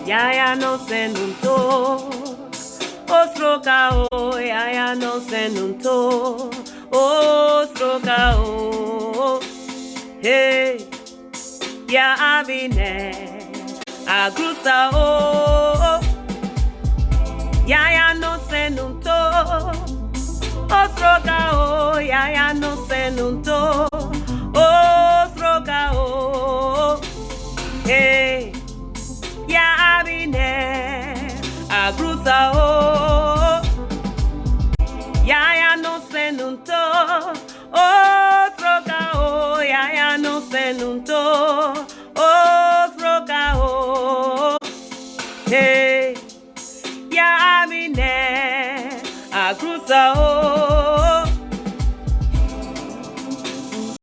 Yaya no senunto. Ostroka o, yaya no senunto. Ostroka o. Hey, ya abine. Agrusa o. Yaya no senunto. Ostroka o, yaya no senunto. Ostroka o. Hey, ya abine. Agrusa o. Yaya no senunto. Ostroka o, yaya no senunto.